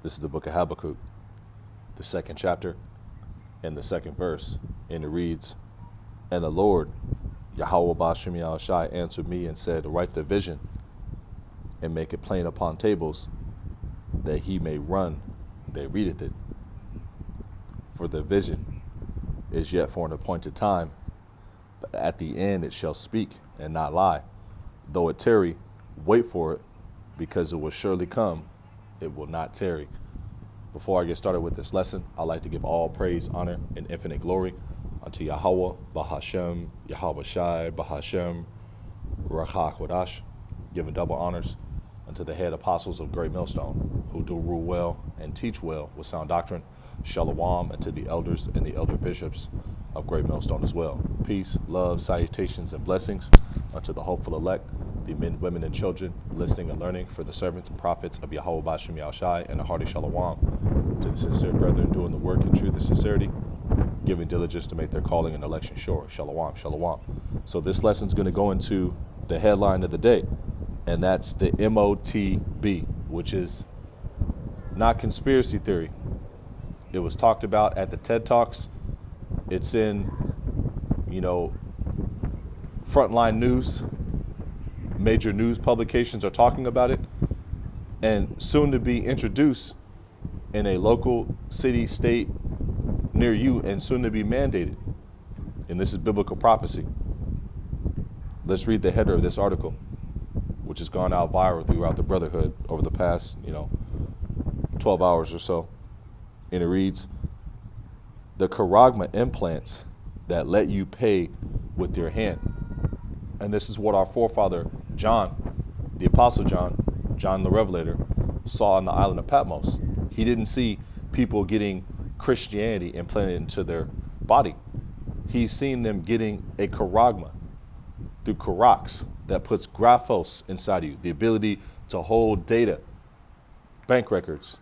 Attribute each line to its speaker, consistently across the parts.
Speaker 1: This is the book of Habakkuk, the second chapter and the second verse. And it reads, "And the Lord, Yahweh Ba'ashem Yahushai, answered me and said, write the vision and make it plain upon tables, that he may run that readeth it. For the vision is yet for an appointed time, but at the end it shall speak and not lie. Though it tarry, wait for it, because it will surely come, it will not tarry." Before I get started with this lesson, I'd like to give all praise, honor, and infinite glory unto Yahweh, Bahashem, Yahweh Shai, Bahashem, Rachach Wadash, giving double honors unto the head apostles of Great Millstone, who do rule well and teach well with sound doctrine. Shalom unto the elders and the elder bishops of Great Millstone as well. Peace, love, salutations, and blessings unto the hopeful elect, the men, women, and children listening and learning, for the servants and prophets of Yahweh Ba'ashem Yahushai, and a hearty shalom to the sincere brethren doing the work in truth and sincerity, giving diligence to make their calling and election sure. Shalom, shalom. So this lesson is going to go into the headline of the day, and that's the MOTB, which is not conspiracy theory. It was talked about at the TED Talks. It's in, frontline news. Major news publications are talking about it, and soon to be introduced in a local city, state near you, and soon to be mandated. And this is biblical prophecy. Let's read the header of this article, which has gone out viral throughout the Brotherhood over the past, 12 hours or so. And it reads, "The Charagma implants that let you pay with your hand." And this is what our forefather John, the Apostle John the Revelator, saw on the island of Patmos. He didn't see people getting Christianity implanted into their body. He's seen them getting a charagma through Charax that puts graphos inside of you, the ability to hold data, bank records,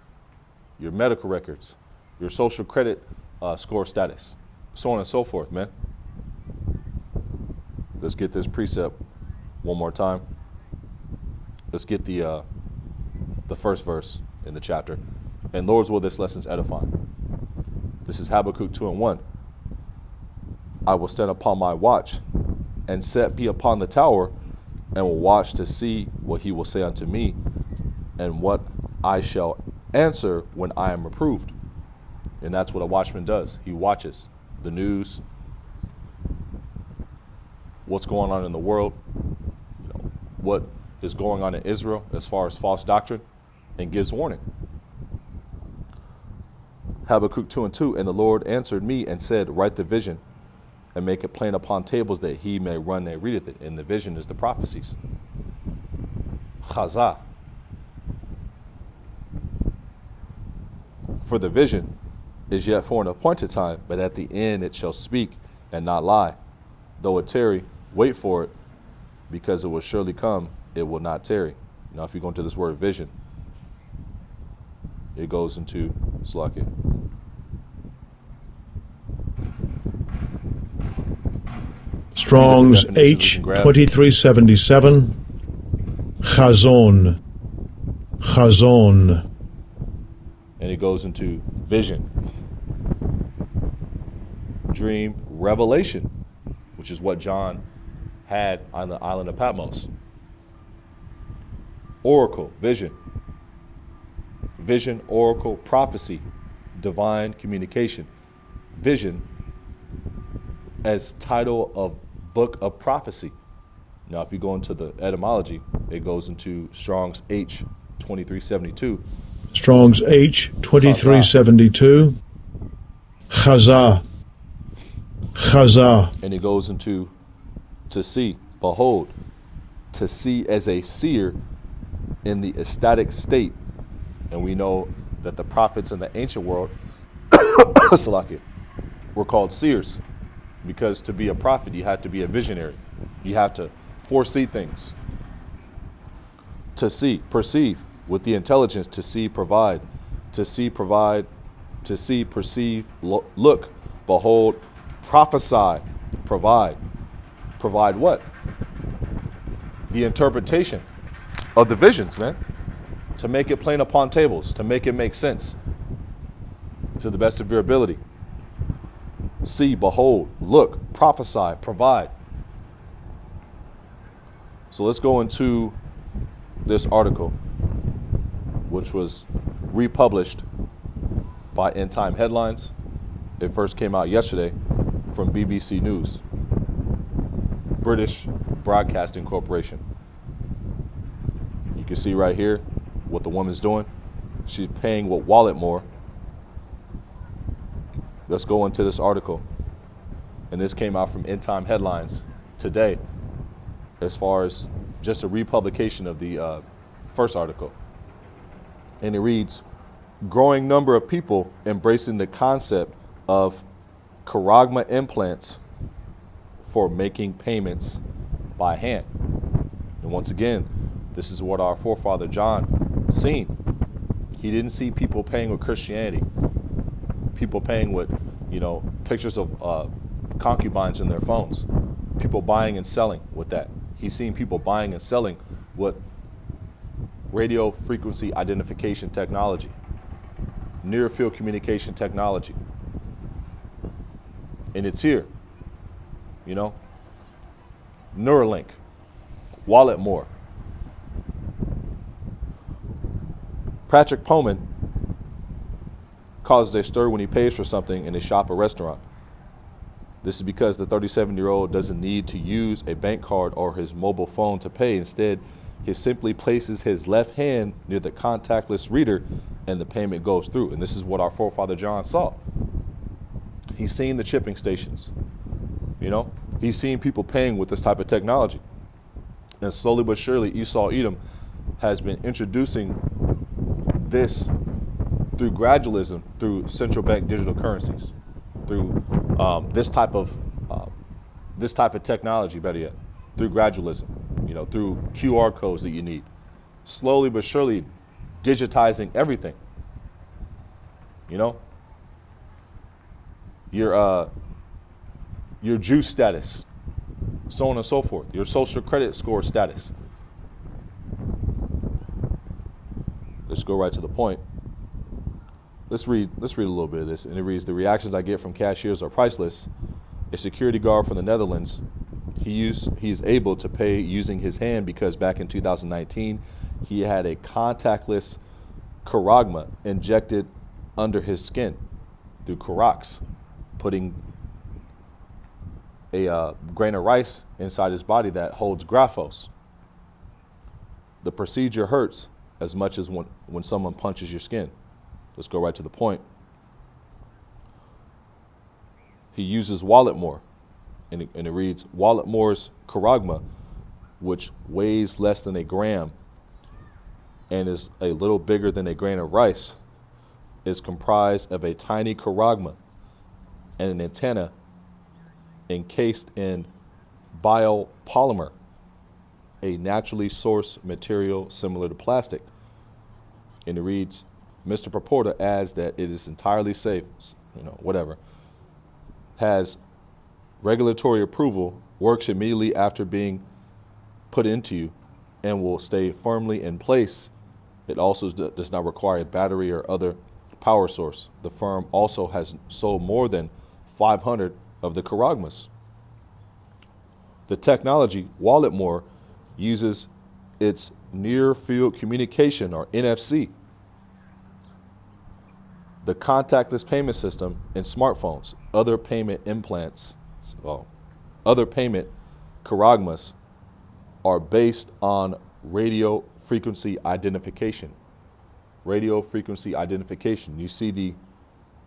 Speaker 1: your medical records, your social credit score status, so on and so forth, man. Let's get this precept one more time. Let's get the first verse in the chapter. "And Lord's will this lesson's edifying." This is Habakkuk 2:1. "I will stand upon my watch and set me upon the tower, and will watch to see what he will say unto me, and what I shall answer when I am reproved." And that's what a watchman does. He watches the news, what's going on in the world, what is going on in Israel as far as false doctrine, and gives warning. Habakkuk 2:2, "And the Lord answered me and said, write the vision and make it plain upon tables, that he may run and readeth it." And the vision is the prophecies. Chazah. "For the vision is yet for an appointed time, but at the end it shall speak and not lie. Though it tarry, wait for it, because it will surely come, it will not tarry." Now, if you go into this word vision, it goes into Slakia.
Speaker 2: Strong's H 2377. Chazon. Chazon.
Speaker 1: And it goes into vision, dream, revelation, which is what John had on the island of Patmos. Oracle, vision. Vision, oracle, prophecy, divine communication. Vision as title of book of prophecy. Now, if you go into the etymology, it goes into Strong's H 2372.
Speaker 2: Strong's H 2372. Chazah. Chazah.
Speaker 1: And it goes into to see, behold, to see as a seer in the ecstatic state. And we know that the prophets in the ancient world Salakia, were called seers, because to be a prophet you had to be a visionary. You have to foresee things. To see, perceive, with the intelligence to see, provide, to see, provide, to see, perceive, look, behold, prophesy, provide. Provide what? The interpretation of the visions, man. to make it plain upon tables, to make it make sense to the best of your ability. See, behold, look, prophesy, provide. So let's go into this article, which was republished by End Time Headlines. It first came out yesterday from BBC News, British Broadcasting Corporation. You can see right here what the woman's doing. She's paying with Walletmore. Let's go into this article. And this came out from End Time Headlines today, as far as just a republication of the first article. And it reads, growing number of people embracing the concept of charagma implants for making payments by hand. And once again, this is what our forefather John seen. He didn't see people paying with Christianity, people paying with, pictures of concubines in their phones, people buying and selling with that. He's seen people buying and selling with radio frequency identification technology, near field communication technology. And it's here, Neuralink, Walletmore. Patrick Poman causes a stir when he pays for something in a shop or restaurant. This is because the 37-year-old doesn't need to use a bank card or his mobile phone to pay. Instead, he simply places his left hand near the contactless reader and the payment goes through. And this is what our forefather John saw. He's seen the chipping stations, He's seen people paying with this type of technology. And slowly but surely, Esau Edom has been introducing this through gradualism, through central bank digital currencies, through this type of technology, better yet, through gradualism, through QR codes that you need. Slowly but surely digitizing everything. Your juice status, so on and so forth, your social credit score status. Let's go right to the point. Let's read a little bit of this. And it reads, the reactions I get from cashiers are priceless. A security guard from the Netherlands, he is able to pay using his hand because back in 2019, he had a contactless charagma injected under his skin through Carax, putting a grain of rice inside his body that holds graphos. The procedure hurts as much as when someone punches your skin. Let's go right to the point. He uses Walletmore, and it reads, Walletmore's charagma, which weighs less than a gram and is a little bigger than a grain of rice, is comprised of a tiny charagma and an antenna encased in biopolymer, a naturally sourced material similar to plastic. And it reads, Mr. Purporta adds that it is entirely safe, has regulatory approval, works immediately after being put into you, and will stay firmly in place. It also does not require a battery or other power source. The firm also has sold more than 500 of the charagmas. The technology, Walletmore, uses its near field communication, or NFC, the contactless payment system in smartphones. Other payment charagmas are based on radio frequency identification. Radio frequency identification. You see the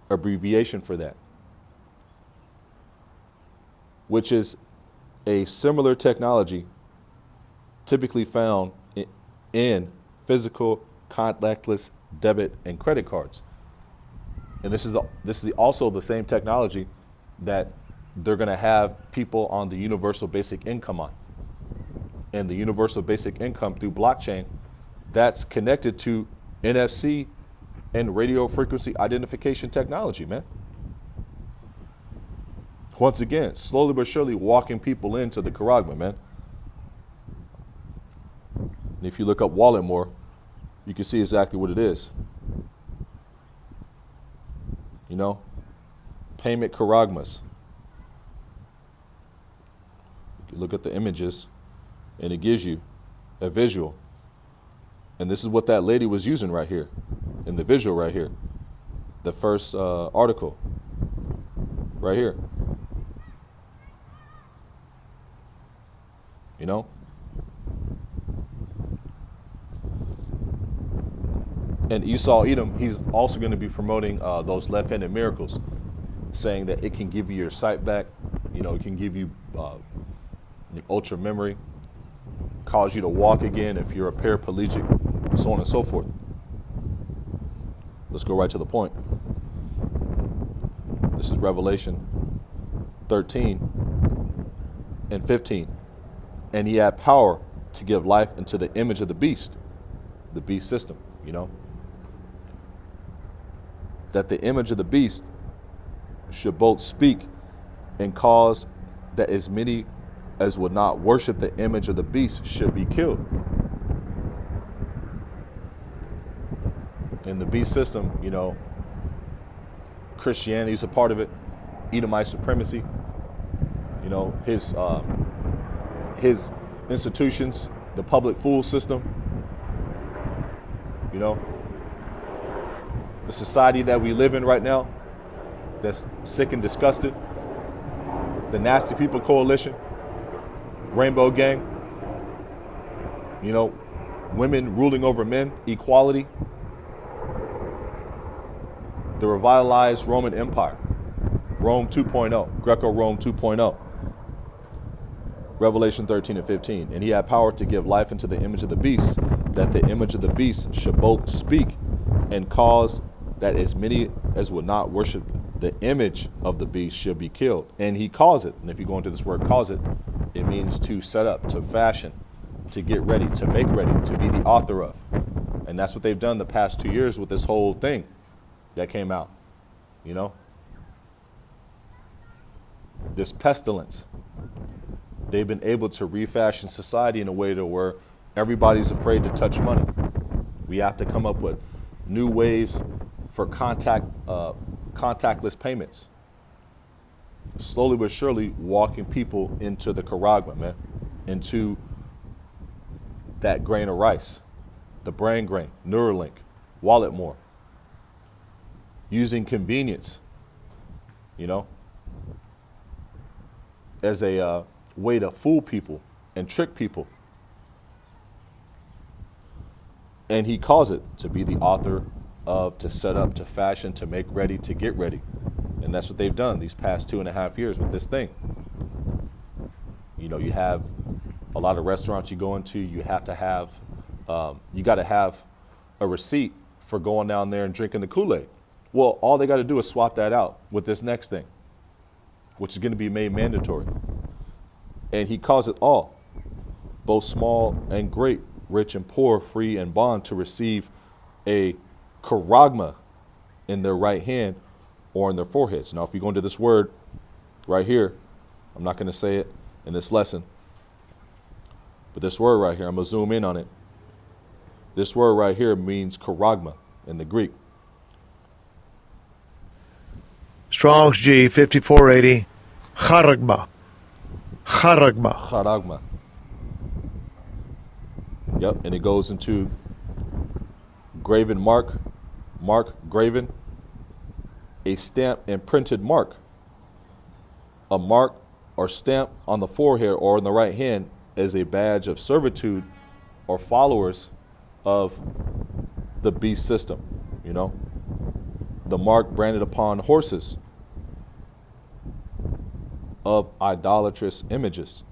Speaker 1: abbreviation for that, which is a similar technology typically found in physical contactless debit and credit cards. And this is also the same technology that they're going to have people on the universal basic income on. And the universal basic income through blockchain, that's connected to NFC and radio frequency identification technology, man. Once again, slowly but surely walking people into the charagma, man. And if you look up Walletmore, you can see exactly what it is. You know, payment charagmas. You look at the images, and it gives you a visual. And this is what that lady was using right here, in the visual right here. The first article, right here. You know? And Esau Edom, he's also going to be promoting those left-handed miracles, saying that it can give you your sight back, you know, it can give you ultra memory, cause you to walk again if you're a paraplegic, so on and so forth. Let's go right to the point. This is Revelation 13 and 15. And he had power to give life into the image of the beast system, you know. That the image of the beast should both speak and cause that as many as would not worship the image of the beast should be killed. In the beast system, you know, Christianity is a part of it. Edomite supremacy, you know, his institutions, the public fool system, you know, the society that we live in right now, that's sick and disgusted, the Nasty People Coalition, Rainbow Gang, you know, women ruling over men, equality, the revitalized Roman Empire, Rome 2.0, Greco-Rome 2.0, Revelation 13 and 15. And he had power to give life into the image of the beast, that the image of the beast should both speak and cause that as many as would not worship the image of the beast should be killed. And he caused it. And if you go into this word cause it, it means to set up, to fashion, to get ready, to make ready, to be the author of. And that's what they've done the past 2 years with this whole thing that came out, you know? This pestilence. They've been able to refashion society in a way to where everybody's afraid to touch money. We have to come up with new ways for contactless payments. Slowly but surely walking people into the charagma, man, into that grain of rice, the brain grain, Neuralink, Walletmore, using convenience, you know, as a way to fool people and trick people. And he calls it to be the author of, to set up, to fashion, to make ready, to get ready. And that's what they've done these past 2.5 years with this thing. You know, you have a lot of restaurants you go into, you have to have, you got to have a receipt for going down there and drinking the Kool-Aid. Well, all they got to do is swap that out with this next thing, which is going to be made mandatory. And he calls it all, both small and great, rich and poor, free and bond, to receive a charagma in their right hand or in their foreheads. Now, if you go into this word right here, I'm not going to say it in this lesson, but this word right here, I'm going to zoom in on it. This word right here means charagma in the Greek.
Speaker 2: Strong's G 5480. Charagma. Charagma.
Speaker 1: Charagma. Yep, and it goes into graven mark, graven, a stamp and printed mark. A mark or stamp on the forehead or in the right hand as a badge of servitude or followers of the beast system, you know. The mark branded upon horses of idolatrous images.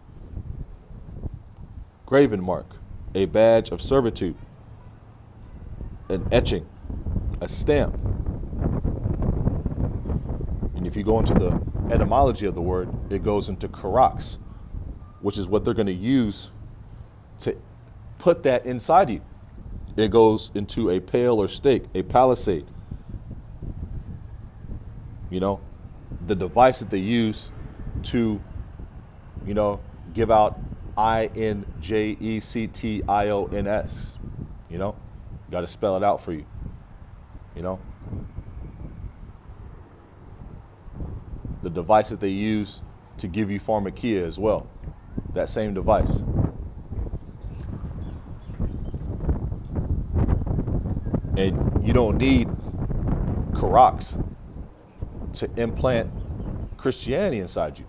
Speaker 1: Graven mark, a badge of servitude, an etching, a stamp. And if you go into the etymology of the word, it goes into karax, which is what they're going to use to put that inside you. It goes into a pale or stake, a palisade. You know, the device that they use to, you know, give out INJECTIONS, you know, Got to spell it out for you. You know? The device that they use to give you pharmakia as well. That same device. And you don't need Karax to implant Christianity inside you.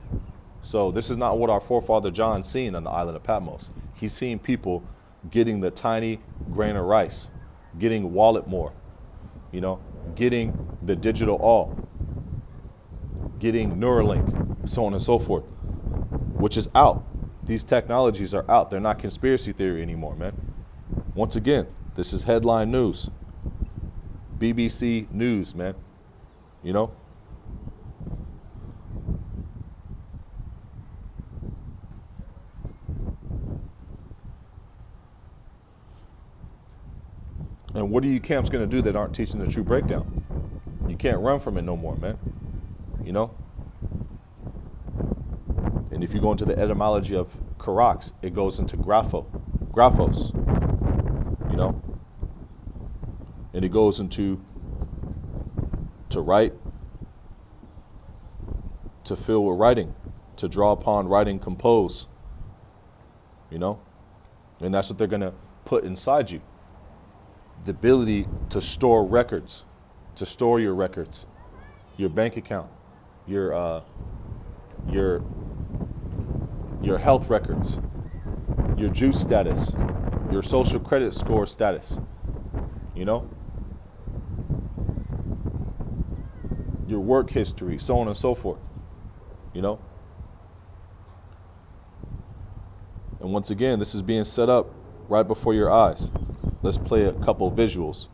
Speaker 1: So this is not what our forefather John seen on the island of Patmos. He's seen people getting the tiny grain of rice, getting Walletmore, you know, getting the digital all, getting Neuralink, so on and so forth, which is out. These technologies are out. They're not conspiracy theory anymore, man. Once again, this is headline news. BBC News, man. You know? And what are you camps going to do that aren't teaching the true breakdown? You can't run from it no more, man. You know? And if you go into the etymology of Karax, it goes into graphos, you know? And it goes into to write, to fill with writing, to draw upon, writing, compose, you know? And that's what they're going to put inside you. The ability to store records, to store your records, your bank account, your health records, your juice status, your social credit score status, you know? Your work history, so on and so forth, you know? And once again, this is being set up right before your eyes. Let's play a couple visuals.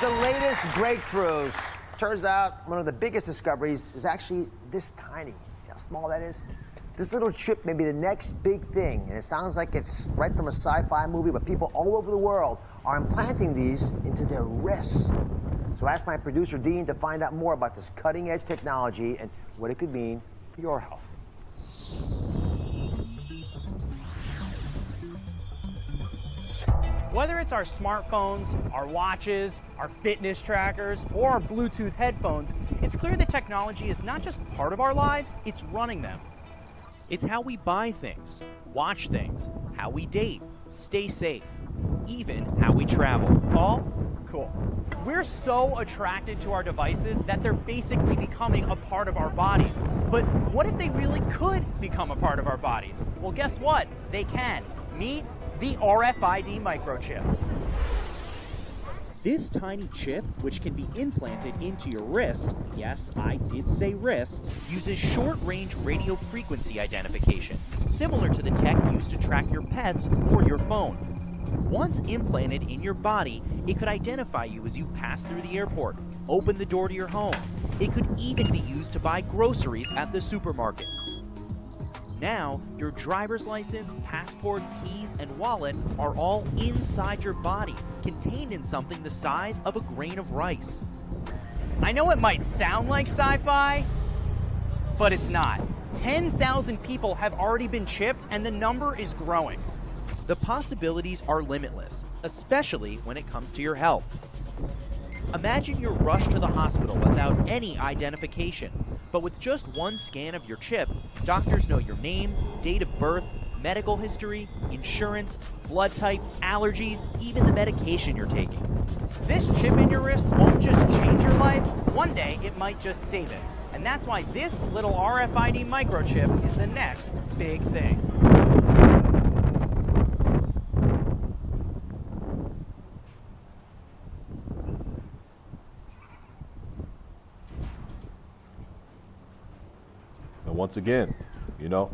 Speaker 3: The latest breakthroughs. Turns out one of the biggest discoveries is actually this tiny. See how small that is? This little chip may be the next big thing, and it sounds like it's right from a sci-fi movie, but people all over the world are implanting these into their wrists. So I asked my producer, Dean, to find out more about this cutting-edge technology and what it could mean for your health.
Speaker 4: Whether it's our smartphones, our watches, our fitness trackers, or our Bluetooth headphones, it's clear that technology is not just part of our lives, it's running them. It's how we buy things, watch things, how we date, stay safe, even how we travel. All cool. We're so attracted to our devices that they're basically becoming a part of our bodies. But what if they really could become a part of our bodies? Well, guess what? They can. Meet the RFID microchip. This tiny chip, which can be implanted into your wrist, yes, I did say wrist, uses short-range radio frequency identification, similar to the tech used to track your pets or your phone. Once implanted in your body, it could identify you as you pass through the airport, open the door to your home. It could even be used to buy groceries at the supermarket. Now, your driver's license, passport, keys, and wallet are all inside your body, contained in something the size of a grain of rice. I know it might sound like sci-fi, but it's not. 10,000 people have already been chipped, and the number is growing. The possibilities are limitless, especially when it comes to your health. Imagine you're rushed to the hospital without any identification, but with just one scan of your chip, doctors know your name, date of birth, medical history, insurance, blood type, allergies, even the medication you're taking. This chip in your wrist won't just change your life, one day it might just save it. And that's why this little RFID microchip is the next big thing.
Speaker 1: Once again, you know,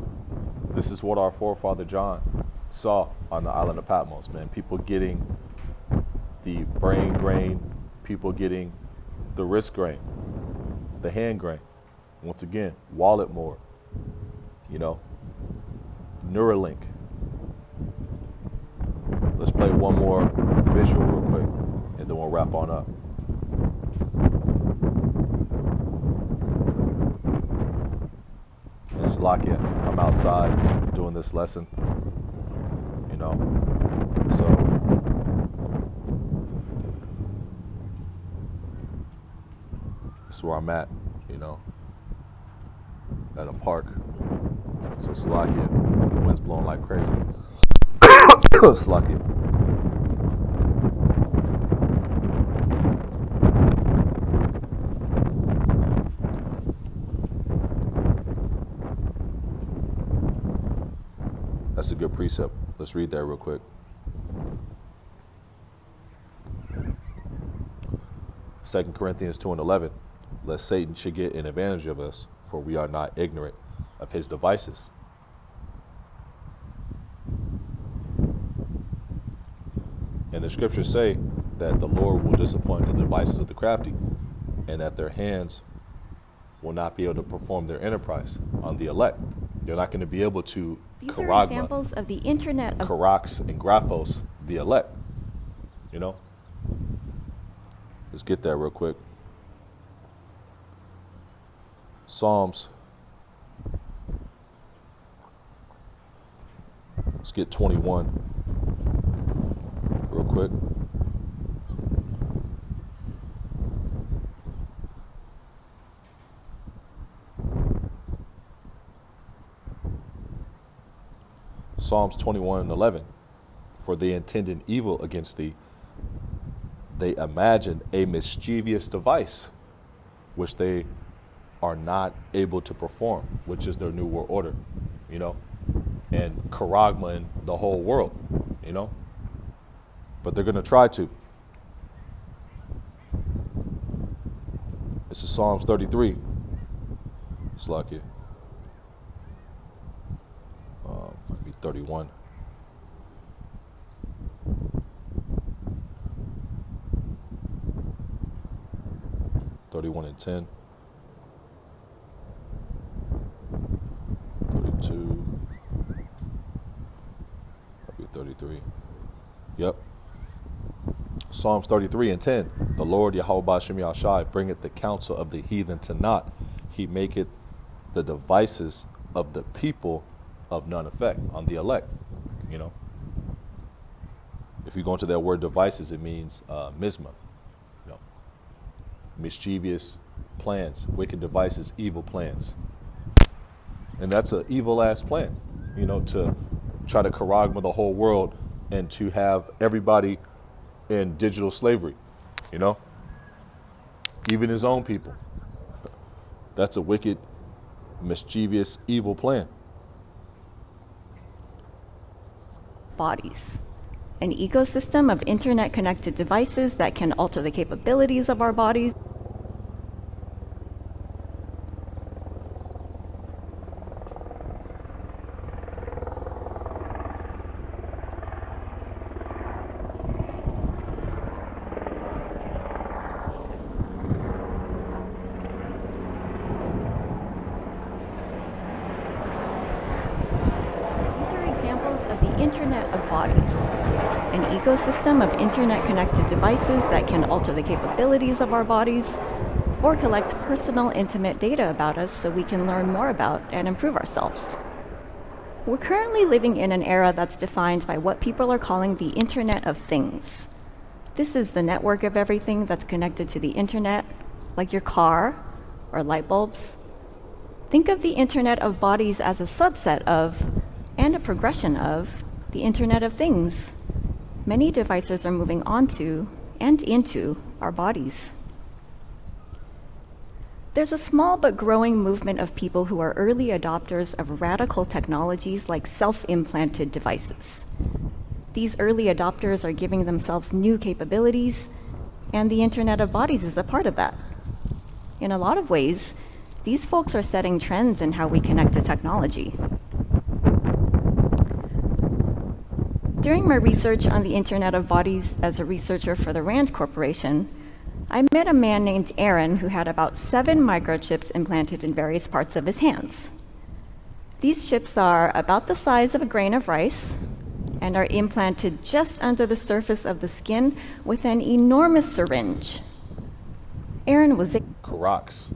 Speaker 1: this is what our forefather John saw on the island of Patmos, man. People getting the brain grain, people getting the wrist grain, the hand grain. Once again, wallet more, you know, Neuralink. Let's play one more visual real quick, and then we'll wrap on up. And Salakia, I'm outside doing this lesson, you know, so this is where I'm at, you know, at a park. So Salakia, the wind's blowing like crazy. Salakia. That's a good precept. Let's read that real quick. 2 Corinthians 2:11. Lest Satan should get an advantage of us, for we are not ignorant of his devices. And the scriptures say that the Lord will disappoint the devices of the crafty, and that their hands will not be able to perform their enterprise on the elect. They're not going to be able to
Speaker 5: These are examples of the Internet of
Speaker 1: Karax and Graphos, the elect. You know? Let's get that real quick. Psalms. Let's get 21 real quick. Psalms 21:11. For they intended evil against thee. They imagined a mischievous device, which they are not able to perform, which is their new world order, you know, and charagma in the whole world, you know. But they're going to try to. This is Psalms 33. Slakia. Might be 31. And 10. 32. Maybe 33. Yep. Psalms 33:10. The Lord Yahweh Ba'Shem Yahshai bringeth the counsel of the heathen to naught. He maketh the devices of the people of none effect, on the elect, you know. If you go into that word devices, it means misma, you know, mischievous plans, wicked devices, evil plans. And that's an evil ass plan, you know, to try to charagma the whole world and to have everybody in digital slavery, you know, even his own people. That's a wicked, mischievous, evil plan.
Speaker 5: bodies. An ecosystem of internet-connected devices that can alter the capabilities of our bodies. Internet of bodies, an ecosystem of internet-connected devices that can alter the capabilities of our bodies or collect personal, intimate data about us so we can learn more about and improve ourselves. We're currently living in an era that's defined by what people are calling the Internet of Things. This is the network of everything that's connected to the internet, like your car or light bulbs. Think of the Internet of bodies as a subset of, and a progression of, the Internet of Things. Many devices are moving onto and into our bodies. There's a small but growing movement of people who are early adopters of radical technologies like self-implanted devices. These early adopters are giving themselves new capabilities, and the Internet of Bodies is a part of that. In a lot of ways, these folks are setting trends in how we connect to technology. During my research on the Internet of Bodies as a researcher for the RAND Corporation, I met a man named Aaron who had about 7 microchips implanted in various parts of his hands. These chips are about the size of a grain of rice and are implanted just under the surface of the skin with an enormous syringe. Aaron was
Speaker 1: Karax,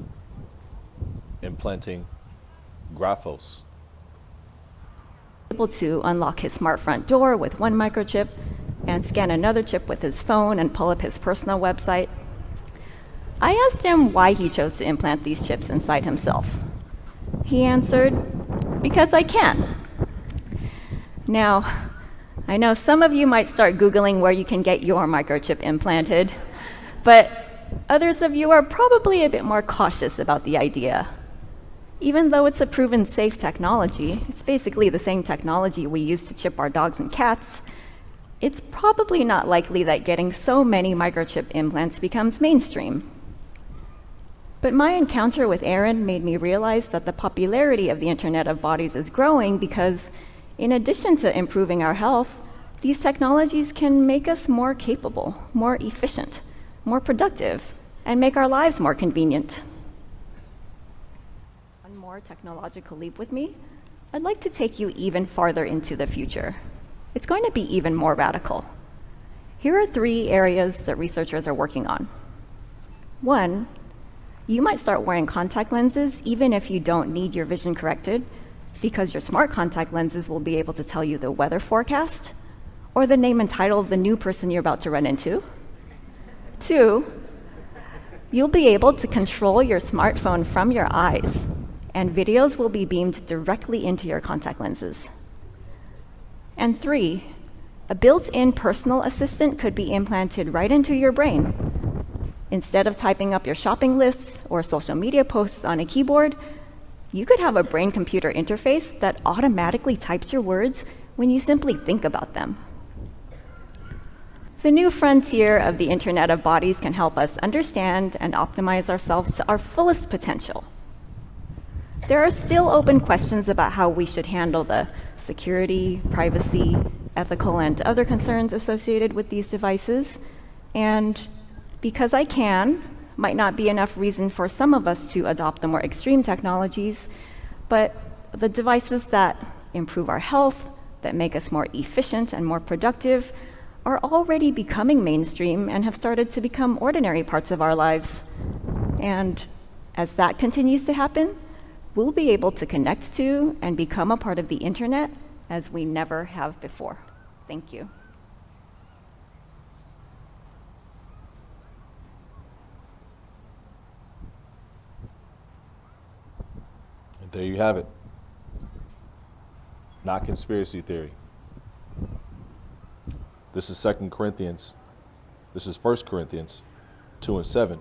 Speaker 1: implanting Graphos.
Speaker 5: able to unlock his smart front door with one microchip and scan another chip with his phone and pull up his personal website. I asked him why he chose to implant these chips inside himself. He answered, "Because I can." Now, I know some of you might start Googling where you can get your microchip implanted, but others of you are probably a bit more cautious about the idea. Even though it's a proven safe technology, it's basically the same technology we use to chip our dogs and cats, it's probably not likely that getting so many microchip implants becomes mainstream. But my encounter with Aaron made me realize that the popularity of the Internet of Bodies is growing because, in addition to improving our health, these technologies can make us more capable, more efficient, more productive, and make our lives more convenient. One more technological leap with me, I'd like to take you even farther into the future. It's going to be even more radical. Here are 3 areas that researchers are working on. 1, you might start wearing contact lenses even if you don't need your vision corrected, because your smart contact lenses will be able to tell you the weather forecast or the name and title of the new person you're about to run into. 2, you'll be able to control your smartphone from your eyes, and videos will be beamed directly into your contact lenses. And 3, a built-in personal assistant could be implanted right into your brain. Instead of typing up your shopping lists or social media posts on a keyboard, you could have a brain-computer interface that automatically types your words when you simply think about them. The new frontier of the Internet of Bodies can help us understand and optimize ourselves to our fullest potential. There are still open questions about how we should handle the security, privacy, ethical, and other concerns associated with these devices, and because I can might not be enough reason for some of us to adopt the more extreme technologies, but the devices that improve our health, that make us more efficient and more productive, are already becoming mainstream and have started to become ordinary parts of our lives. And as that continues to happen, we'll be able to connect to and become a part of the Internet as we never have before. Thank you.
Speaker 1: And there you have it. Not conspiracy theory. This is 2 Corinthians. This is 1 Corinthians 2 and 7.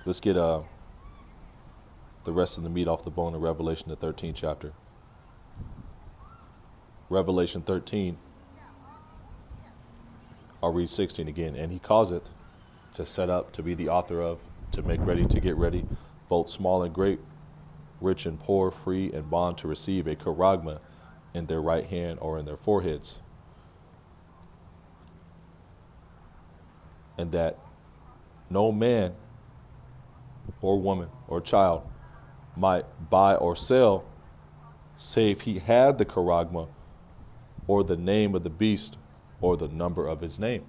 Speaker 1: Let's get the rest of the meat off the bone of Revelation, the 13th chapter. Revelation 13. I'll read 16 again. And he causeth to set up, to be the author of, to make ready, to get ready, both small and great, rich and poor, free and bond, to receive a charagma in their right hand or in their foreheads. And that no man or woman or child might buy or sell, save he had the charagma or the name of the beast or the number of his name.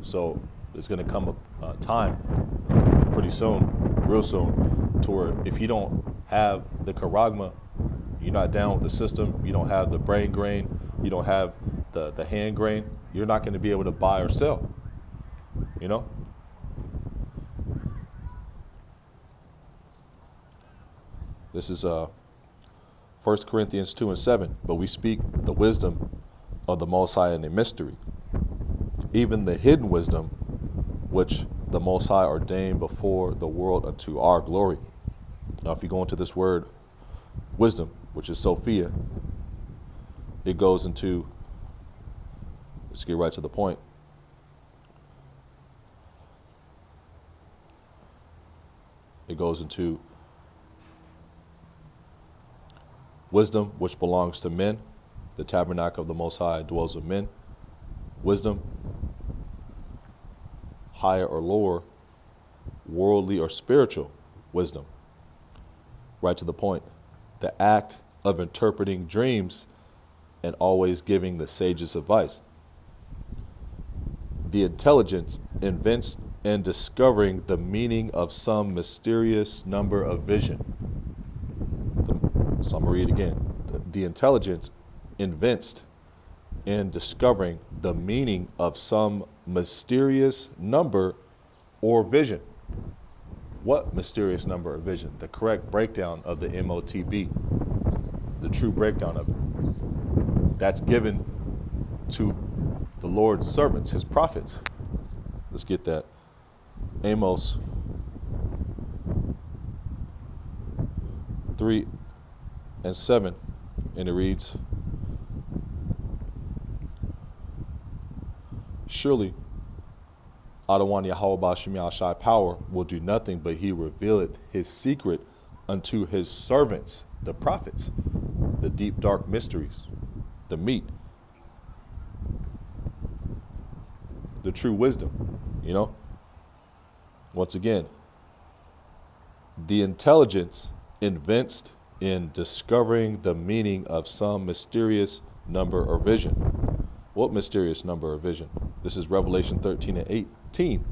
Speaker 1: So there's going to come a time pretty soon, real soon, to where if you don't have the charagma, you're not down with the system, you don't have the brain grain, you don't have the hand grain, you're not going to be able to buy or sell. You know? This is 1 Corinthians 2 and 7. But we speak the wisdom of the Most High in the mystery, even the hidden wisdom which the Most High ordained before the world unto our glory. Now, if you go into this word wisdom, which is Sophia, it goes into, let's get right to the point. It goes into wisdom which belongs to men, The tabernacle of the Most High dwells with men. Wisdom, higher or lower, worldly or spiritual wisdom. Right to the point. The act of interpreting dreams and always giving the sage's advice. The intelligence invents and discovering the meaning of some mysterious number of vision. So I'm going to read again. The intelligence invents in discovering the meaning of some mysterious number or vision. What mysterious number or vision? The correct breakdown of the MOTB, the true breakdown of it. That's given to the Lord's servants, his prophets. Let's get that. Amos 3:7, and it reads, surely Adawan Yahweh Ba'Shem Yahshai power will do nothing, but he revealeth his secret unto his servants, the prophets, the deep dark mysteries, the meat, the true wisdom, you know? Once again, the intelligence invents in discovering the meaning of some mysterious number or vision. What mysterious number or vision? This is Revelation 13:18.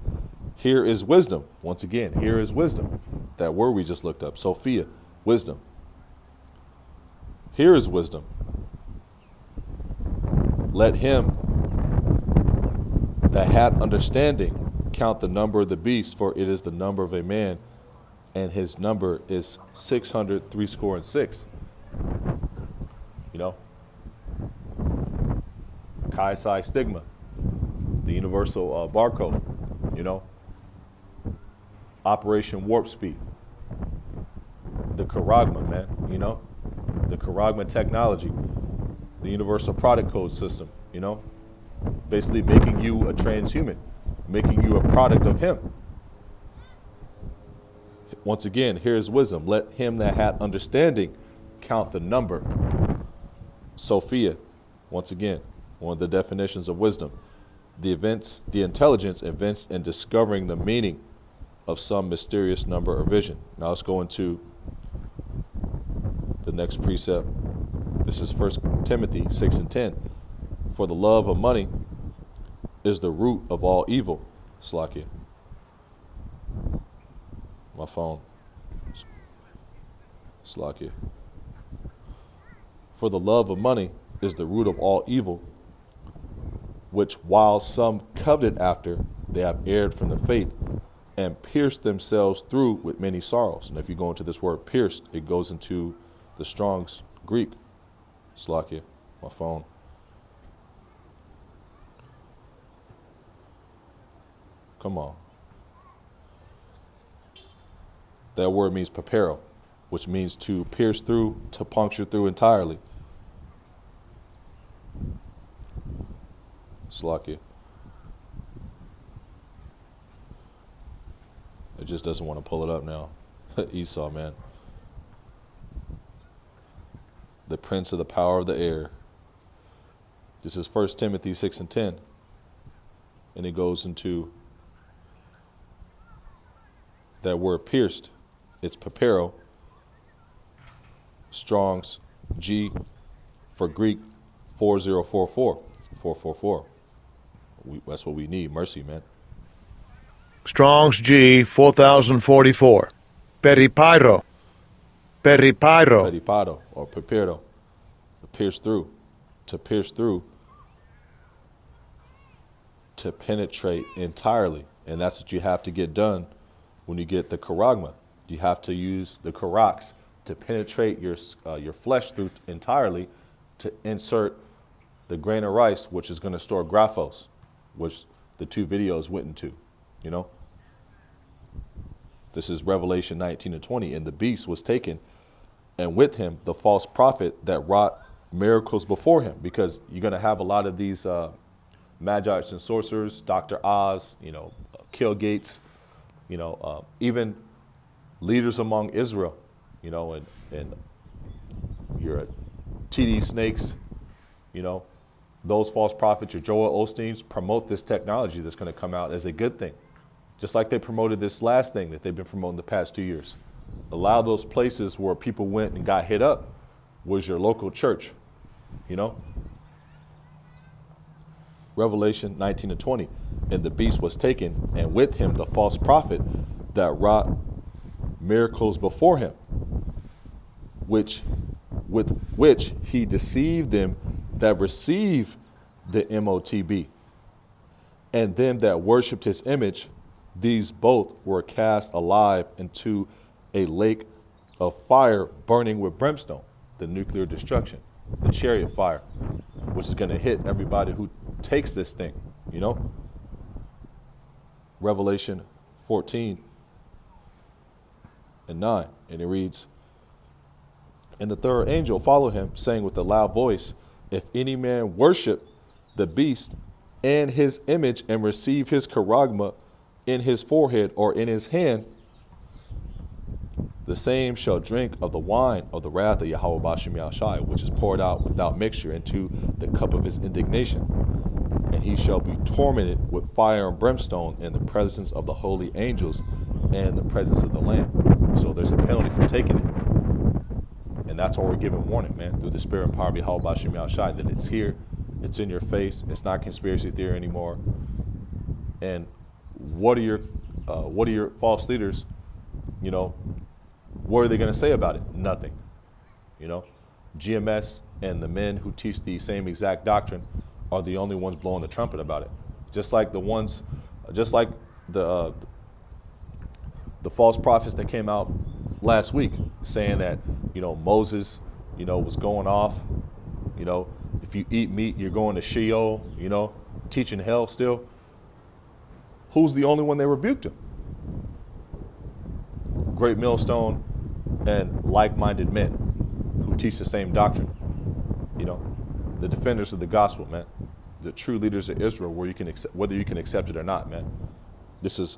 Speaker 1: Here is wisdom. Once again, here is wisdom. That word we just looked up, Sophia, wisdom. Here is wisdom. Let him that hath understanding count the number of the beast, for it is the number of a man, and his number is 666. You know? Chi Psi Stigma, the universal barcode, you know? Operation Warp Speed, the Charagma, man, you know? The Charagma technology, the universal product code system, you know? Basically making you a transhuman, making you a product of him. Once again, here's wisdom. Let him that hath understanding count the number. Sophia, once again, one of the definitions of wisdom. The intelligence invents in discovering the meaning of some mysterious number or vision. Now let's go into the next precept. This is 1 Timothy 6:10. For the love of money is the root of all evil. Slakia. My phone. Slakia. For the love of money is the root of all evil, which while some coveted after, they have erred from the faith and pierced themselves through with many sorrows. And if you go into this word pierced, it goes into the Strong's Greek. Slakia. My phone. Come on. That word means papero, which means to pierce through, to puncture through entirely. Slakia. It just doesn't want to pull it up now. Esau, man. The prince of the power of the air. This is 1 Timothy 6:10. And it goes into that word pierced. It's papero. Strong's G for Greek 4044. 444. That's what we need. Mercy, man.
Speaker 2: Strong's G 4044. Peripyro. Peripyro.
Speaker 1: Peripado or papero. To pierce through. To pierce through. To penetrate entirely. And that's what you have to get done when you get the charagma. You have to use the charax to penetrate your flesh through entirely, to insert the grain of rice, which is going to store graphos, which the two videos went into, you know. This is Revelation 19:20, and the beast was taken, and with him the false prophet that wrought miracles before him, because you're going to have a lot of these magites and sorcerers, Dr. Oz, you know, Kill Gates, you know, even leaders among Israel, you know, and your TD Snakes, You know, those false prophets, your Joel Osteens, promote this technology that's going to come out as a good thing. Just like they promoted this last thing that they've been promoting the past 2 years. A lot of those places where people went and got hit up was your local church, you know? Revelation 19 and 20. And the beast was taken, and with him the false prophet that wrought miracles before him, with which he deceived them that received the MOTB, and them that worshipped his image. These both were cast alive into a lake of fire burning with brimstone, the nuclear destruction, the chariot fire, which is going to hit everybody who takes this thing, you know? Revelation 14 and 9, and it reads, and the third angel followed him, saying with a loud voice, if any man worship the beast and his image and receive his charagma in his forehead or in his hand, the same shall drink of the wine of the wrath of Yahweh Bashem Yahushai, which is poured out without mixture into the cup of his indignation. And he shall be tormented with fire and brimstone in the presence of the holy angels and the presence of the Lamb. So there's a penalty for taking it. And that's why we're giving warning, man, through the spirit and power of Yahweh Bashem Yahushai, that it's here, it's in your face, it's not conspiracy theory anymore. And what are your false leaders, you know, what are they going to say about it? Nothing. You know, GMS and the men who teach the same exact doctrine are the only ones blowing the trumpet about it. Just like the false prophets that came out last week saying that, you know, Moses, you know, was going off, you know, if you eat meat, you're going to Sheol, you know, teaching hell still. Who's the only one that rebuked him? Great Millstone and like-minded men who teach the same doctrine. You know, the defenders of the gospel, man. The true leaders of Israel, whether you can accept it or not, man. This is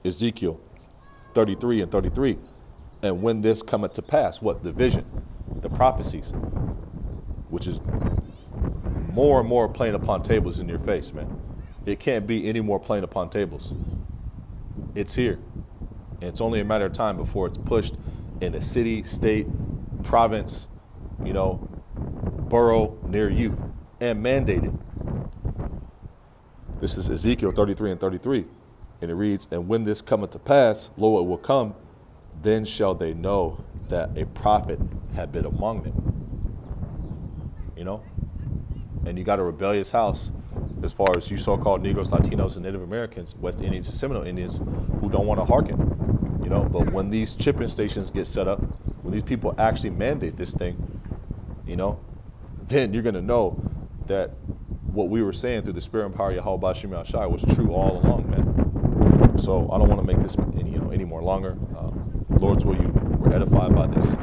Speaker 1: Ezekiel 33 and 33. And when this cometh to pass, what? The vision, the prophecies, which is more and more plain upon tables in your face, man. It can't be any more plain upon tables. It's here. And it's only a matter of time before it's pushed in a city, state, province, you know, borough near you and mandated. This is Ezekiel 33 and 33. And it reads, and when this cometh to pass, lo, it will come, then shall they know that a prophet had been among them. You know? And you got a rebellious house as far as you so-called Negroes, Latinos, and Native Americans, West Indians, and Seminole Indians who don't want to hearken. You know, but when these chipping stations get set up, when these people actually mandate this thing, you know, then you're going to know that what we were saying through the spirit and power of Yahweh Bashem Yahushai was true all along, man. So I don't want to make this any more longer. Lord's will, you were edified by this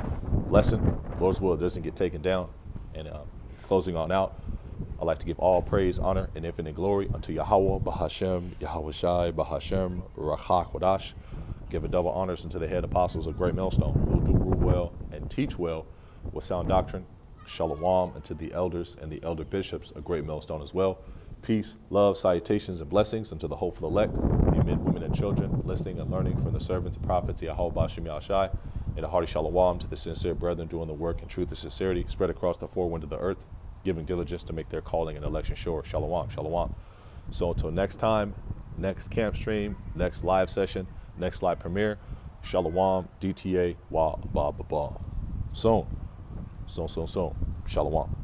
Speaker 1: lesson. Lord's will, it doesn't get taken down. And closing on out, I'd like to give all praise, honor, and infinite glory unto Yahweh, Bahashem, Yahushai, Bahashem, Rachak Wadash. Give a double honors unto the head apostles of Great Millstone, who do rule well and teach well with sound doctrine. Shalom unto the elders and the elder bishops of Great Millstone as well. Peace, love, salutations, and blessings unto the hopeful elect, the men, women, and children, listening and learning from the servants and prophets, Yahweh Bashem Yahushai, and a hearty shalom to the sincere brethren doing the work in truth and sincerity, spread across the four winds of the earth, giving diligence to make their calling and election sure. Shalom, shalom. So until next time, next camp stream, next live session, next live premiere, shalom, DTA, wa, ba, ba, ba. Soon. Shalom.